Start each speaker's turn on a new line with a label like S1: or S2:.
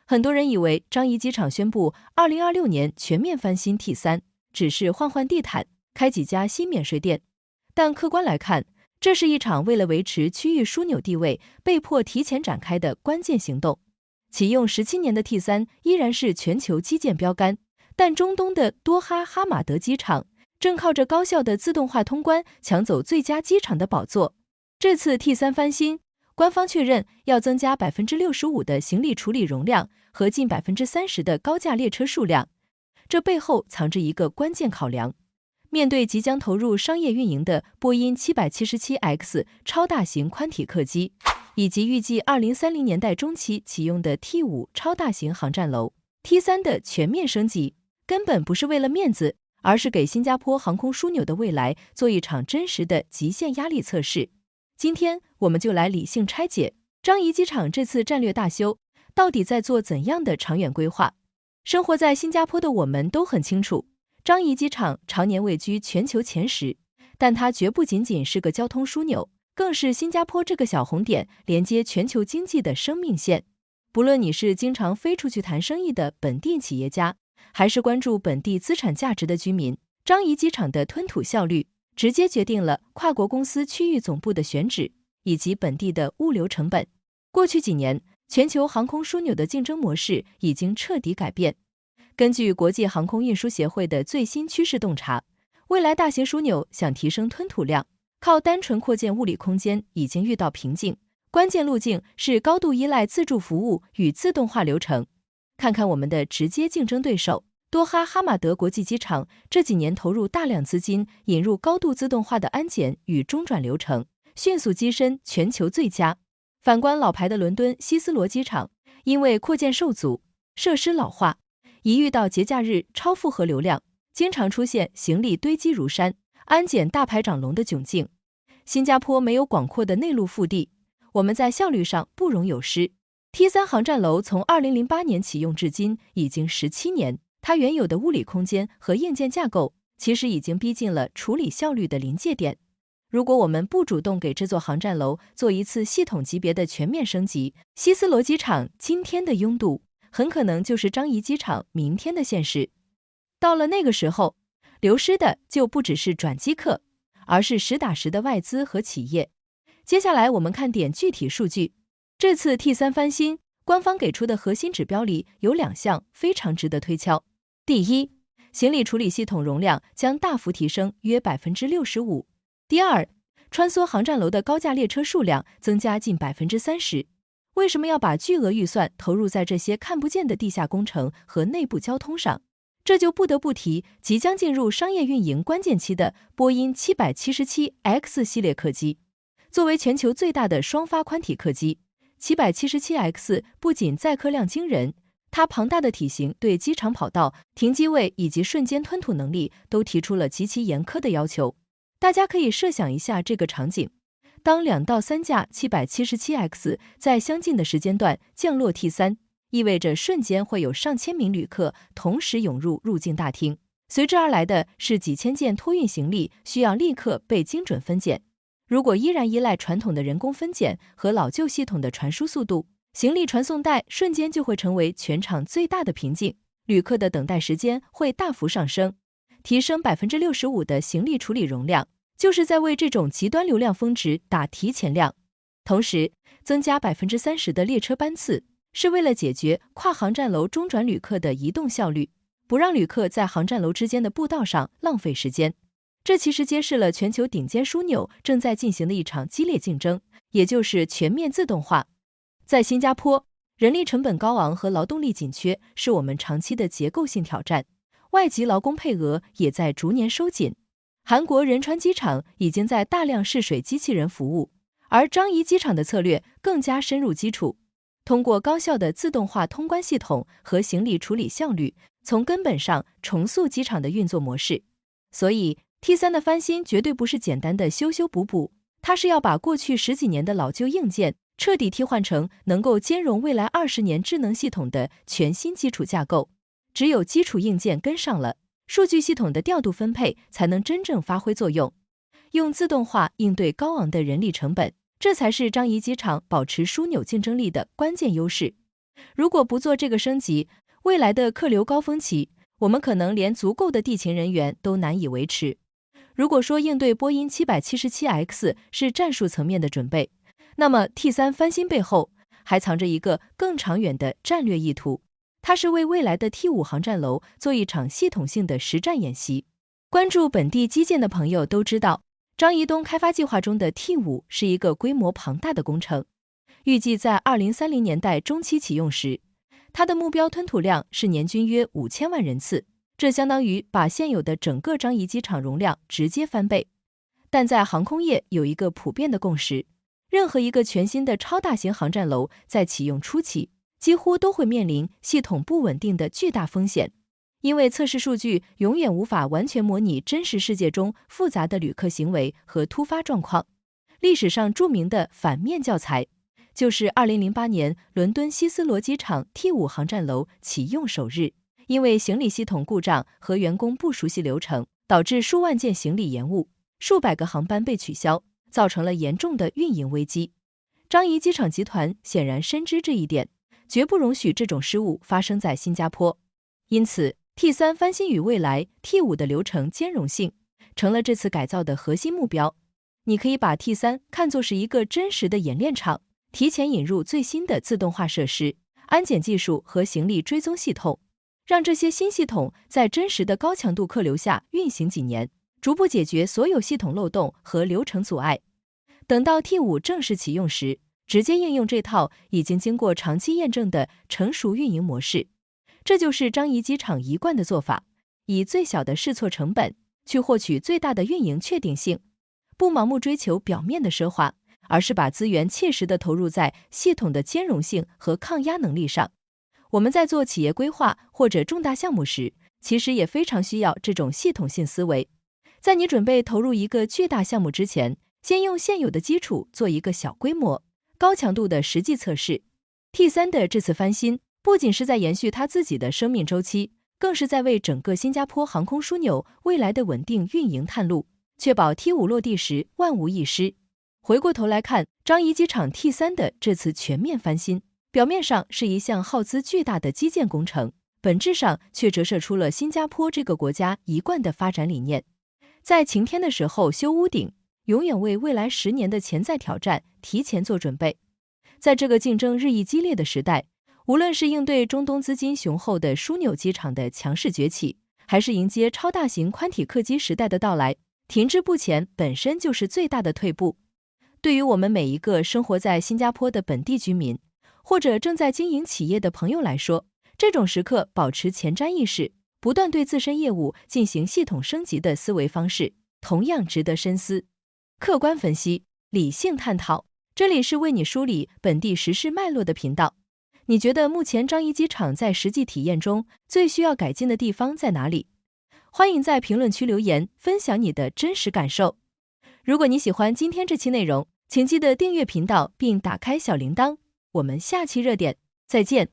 S1: 很多人以为樟宜机场宣布2026年全面翻新 T3， 只是换换地毯，开几家新免税店。但客观来看，这是一场为了维持区域枢纽地位，被迫提前展开的关键行动。启用17年的 T3 依然是全球基建标杆，但中东的多哈哈马德机场正靠着高效的自动化通关抢走最佳机场的宝座。这次 T3 翻新，官方确认要增加 65% 的行李处理容量和近 30% 的高架列车数量，这背后藏着一个关键考量。面对即将投入商业运营的波音 777X 超大型宽体客机，以及预计2030年代中期启用的 T5 超大型航站楼， T3 的全面升级根本不是为了面子，而是给新加坡航空枢纽的未来做一场真实的极限压力测试。今天我们就来理性拆解樟宜机场这次战略大修到底在做怎样的长远规划。生活在新加坡的我们都很清楚，樟宜机场常年位居全球前10，但它绝不仅仅是个交通枢纽，更是新加坡这个小红点连接全球经济的生命线。不论你是经常飞出去谈生意的本地企业家，还是关注本地资产价值的居民，樟宜机场的吞吐效率直接决定了跨国公司区域总部的选址以及本地的物流成本。过去几年，全球航空枢纽的竞争模式已经彻底改变。根据国际航空运输协会的最新趋势洞察，未来大型枢纽想提升吞吐量，靠单纯扩建物理空间已经遇到瓶颈，关键路径是高度依赖自助服务与自动化流程。看看我们的直接竞争对手多哈哈马德国际机场，这几年投入大量资金，引入高度自动化的安检与中转流程，迅速跻身全球最佳。反观老牌的伦敦希斯罗机场，因为扩建受阻，设施老化，一遇到节假日超负荷流量，经常出现行李堆积如山、安检大排长龙的窘境。新加坡没有广阔的内陆腹地，我们在效率上不容有失。T3 航站楼从2008年启用至今已经17年，它原有的物理空间和硬件架构其实已经逼近了处理效率的临界点。如果我们不主动给这座航站楼做一次系统级别的全面升级，希斯罗机场今天的拥堵很可能就是樟宜机场明天的现实。到了那个时候，流失的就不只是转机客，而是实打实的外资和企业。接下来我们看点具体数据。这次 T3 翻新，官方给出的核心指标里有2项非常值得推敲。第一，行李处理系统容量将大幅提升约 65%。第二，穿梭航站楼的高架列车数量增加近 30%。为什么要把巨额预算投入在这些看不见的地下工程和内部交通上？这就不得不提即将进入商业运营关键期的波音 777X 系列客机。作为全球最大的双发宽体客机， 777X 不仅载客量惊人，它庞大的体型对机场跑道、停机位以及瞬间吞吐能力都提出了极其严苛的要求。大家可以设想一下这个场景，当2到3架 777X 在相近的时间段降落 T3， 意味着瞬间会有上千名旅客同时涌入入境大厅，随之而来的是几千件托运行李需要立刻被精准分拣。如果依然依赖传统的人工分拣和老旧系统的传输速度，行李传送带瞬间就会成为全场最大的瓶颈，旅客的等待时间会大幅上升。提升 65% 的行李处理容量，就是在为这种极端流量峰值打提前量。同时，增加 30% 的列车班次，是为了解决跨航站楼中转旅客的移动效率，不让旅客在航站楼之间的步道上浪费时间。这其实揭示了全球顶尖枢纽正在进行的一场激烈竞争，也就是全面自动化。在新加坡，人力成本高昂和劳动力紧缺是我们长期的结构性挑战，外籍劳工配额也在逐年收紧。韩国仁川机场已经在大量试水机器人服务，而樟宜机场的策略更加深入基础，通过高效的自动化通关系统和行李处理效率，从根本上重塑机场的运作模式。所以 T3 的翻新绝对不是简单的修修补补，它是要把过去10几年的老旧硬件彻底替换成能够兼容未来20年智能系统的全新基础架构。只有基础硬件跟上了，数据系统的调度分配才能真正发挥作用。用自动化应对高昂的人力成本，这才是樟宜机场保持枢纽竞争力的关键优势。如果不做这个升级，未来的客流高峰期，我们可能连足够的地勤人员都难以维持。如果说应对波音 777X 是战术层面的准备，那么 T3 翻新背后还藏着一个更长远的战略意图，它是为未来的 T5 航站楼做一场系统性的实战演习。关注本地基建的朋友都知道，张宜东开发计划中的 T5 是一个规模庞大的工程，预计在2030年代中期启用时，它的目标吞吐量是年均约5000万人次，这相当于把现有的整个张宜机场容量直接翻倍。但在航空业有一个普遍的共识，任何一个全新的超大型航站楼在启用初期，几乎都会面临系统不稳定的巨大风险，因为测试数据永远无法完全模拟真实世界中复杂的旅客行为和突发状况。历史上著名的反面教材，就是2008年伦敦希斯罗机场 T5 航站楼启用首日，因为行李系统故障和员工不熟悉流程，导致数万件行李延误，数百个航班被取消，造成了严重的运营危机。张宜机场集团显然深知这一点，绝不容许这种失误发生在新加坡。因此 T3 翻新与未来 T5 的流程兼容性成了这次改造的核心目标。你可以把 T3 看作是一个真实的演练场，提前引入最新的自动化设施、安检技术和行李追踪系统，让这些新系统在真实的高强度客流下运行几年，逐步解决所有系统漏洞和流程阻碍。等到 T5 正式启用时，直接应用这套已经经过长期验证的成熟运营模式。这就是张宜机场一贯的做法，以最小的试错成本去获取最大的运营确定性，不盲目追求表面的奢华，而是把资源切实地投入在系统的兼容性和抗压能力上。我们在做企业规划或者重大项目时，其实也非常需要这种系统性思维。在你准备投入一个巨大项目之前，先用现有的基础做一个小规模、高强度的实际测试。T3 的这次翻新，不仅是在延续它自己的生命周期，更是在为整个新加坡航空枢纽未来的稳定运营探路，确保 T5 落地时万无一失。回过头来看张宜机场 T3 的这次全面翻新，表面上是一项耗资巨大的基建工程，本质上却折射出了新加坡这个国家一贯的发展理念。在晴天的时候修屋顶，永远为未来10年的潜在挑战提前做准备。在这个竞争日益激烈的时代，无论是应对中东资金雄厚的枢纽机场的强势崛起，还是迎接超大型宽体客机时代的到来，停滞不前本身就是最大的退步。对于我们每一个生活在新加坡的本地居民，或者正在经营企业的朋友来说，这种时刻保持前瞻意识，不断对自身业务进行系统升级的思维方式，同样值得深思。客观分析，理性探讨，这里是为你梳理本地时事脉络的频道。你觉得目前张宜机场在实际体验中最需要改进的地方在哪里？欢迎在评论区留言，分享你的真实感受。如果你喜欢今天这期内容，请记得订阅频道并打开小铃铛。我们下期热点再见。